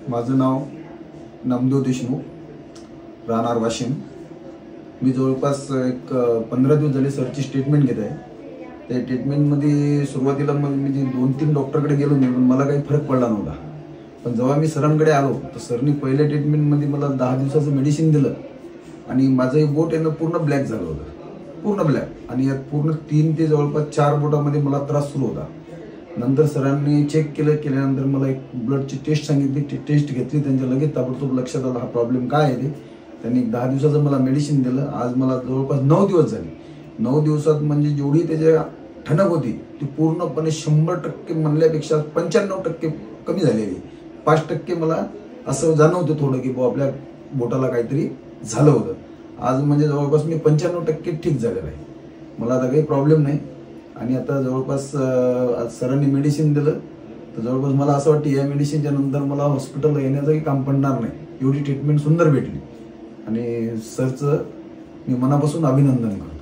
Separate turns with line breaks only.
माझं नाव नामदेव देशमुख, राहणार वाशिम। मी जवळपास एक 15 दिवस झाले सरची ट्रीटमेंट घेत आहे। त्या ट्रीटमेंटमध्ये सुरुवातीला म्हणजे 2-3 डॉक्टरकडे गेलो मी, पण मला काही फरक पडला नव्हता। पण जेव्हा मी सरांकडे आलो तर सरनी पहिल्या ट्रीटमेंटमध्ये मला 10 दिवसाचं मेडिसिन दिलं आणि माझं एक बोट आहे ना पूर्ण ब्लॅक झालं होतं, पूर्ण ब्लॅक। आणि यात पूर्ण 3 ते जवळपास 4 बोटामध्ये मला त्रास सुरू होता। नंतर सरांनी चेक केल्यानंतर मला एक ब्लडची टेस्ट सांगितली। ती टेस्ट घेतली, त्यांच्या लगेच ताबडतोब लक्षात आलं हा प्रॉब्लेम काय आहे ते। त्यांनी 10 दिवसाचं मला मेडिसिन दिलं। आज मला जवळपास 9 दिवस झाले। 9 दिवसात म्हणजे जेवढी त्याची ठणक होती ती पूर्णपणे 100% म्हणल्यापेक्षा 95% कमी झालेली। 5% मला असं जाणवतं थोडं की आपल्या बोटाला काहीतरी झालं होतं। आज म्हणजे जवळपास मी 95% ठीक झालेला आहे। मला आता काही प्रॉब्लेम नाही। आणि आता जवळपास सरांनी मेडिसिन दिलं तर जवळपास मला असं वाटतं या मेडिसिनच्या नंतर मला हॉस्पिटलला येण्याचंही काम पडणार नाही, एवढी ट्रीटमेंट सुंदर भेटली। आणि सरचं मी मनापासून अभिनंदन करतो।